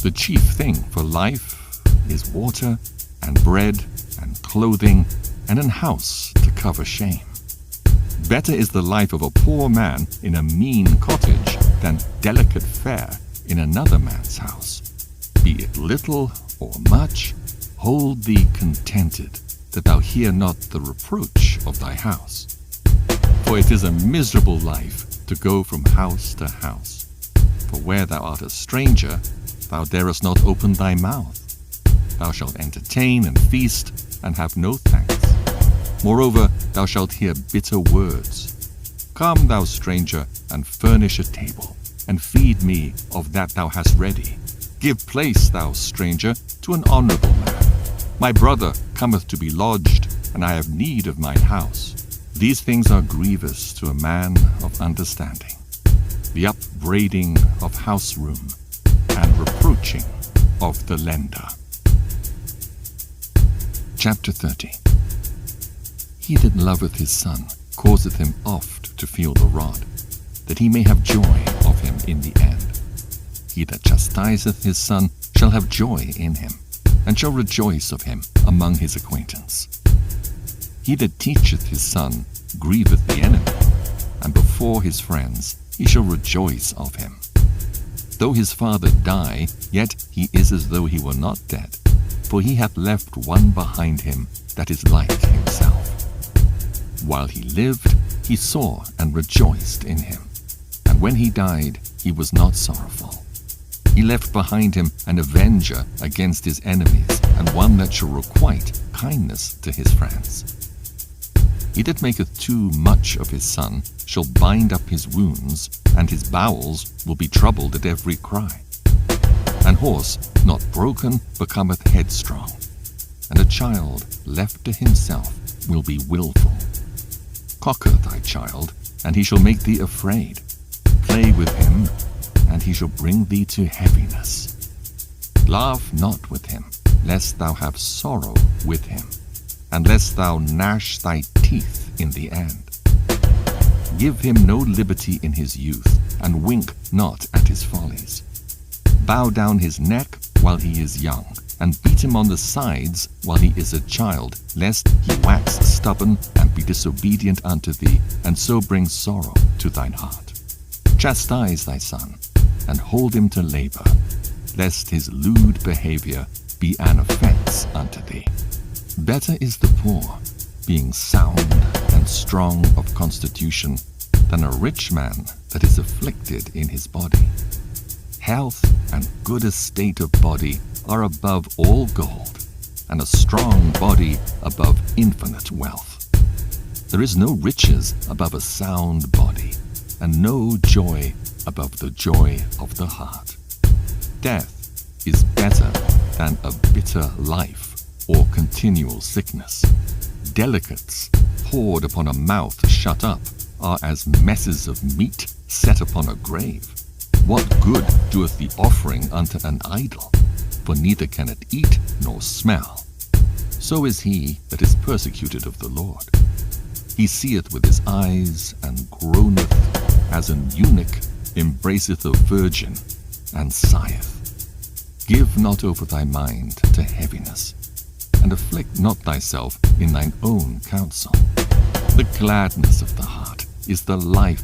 The chief thing for life is water and bread and clothing and an house to cover shame. Better is the life of a poor man in a mean cottage than delicate fare in another man's house. Be it little or much, hold thee contented, that thou hear not the reproach of thy house. For it is a miserable life to go from house to house. For where thou art a stranger, thou darest not open thy mouth. Thou shalt entertain and feast, and have no thanks. Moreover, thou shalt hear bitter words. Come, thou stranger, and furnish a table, and feed me of that thou hast ready. Give place, thou stranger, to an honorable man. My brother cometh to be lodged, and I have need of mine house. These things are grievous to a man of understanding, the upbraiding of house room, and reproaching of the lender. Chapter 30. He that loveth his son causeth him oft to feel the rod, that he may have joy of him in the end. He that chastiseth his son shall have joy in him, and shall rejoice of him among his acquaintance. He that teacheth his son grieveth the enemy, and before his friends he shall rejoice of him. Though his father die, yet he is as though he were not dead, for he hath left one behind him that is like himself. While he lived, he saw and rejoiced in him, and when he died, he was not sorrowful. He left behind him an avenger against his enemies, and one that shall requite kindness to his friends. He that maketh too much of his son shall bind up his wounds, and his bowels will be troubled at every cry. An horse not broken becometh headstrong, and a child left to himself will be wilful. Cocker thy child, and he shall make thee afraid. Play with him, and he shall bring thee to heaviness. Laugh not with him, lest thou have sorrow with him, and lest thou gnash thy teeth in the end. Give him no liberty in his youth, and wink not at his follies. Bow down his neck while he is young, and beat him on the sides while he is a child, lest he wax stubborn and be disobedient unto thee, and so bring sorrow to thine heart. Chastise thy son, and hold him to labor, lest his lewd behavior be an offense unto thee. Better is the poor, being sound and strong of constitution, than a rich man that is afflicted in his body. Health and good estate of body are above all gold, and a strong body above infinite wealth. There is no riches above a sound body, and no joy above the joy of the heart. Death is better than a bitter life or continual sickness. Delicates poured upon a mouth shut up are as messes of meat set upon a grave. What good doeth the offering unto an idol? For neither can it eat nor smell. So is he that is persecuted of the Lord. He seeth with his eyes, and groaneth, as an eunuch embraceth a virgin, and sigheth. Give not over thy mind to heaviness, and afflict not thyself in thine own counsel. The gladness of the heart is the life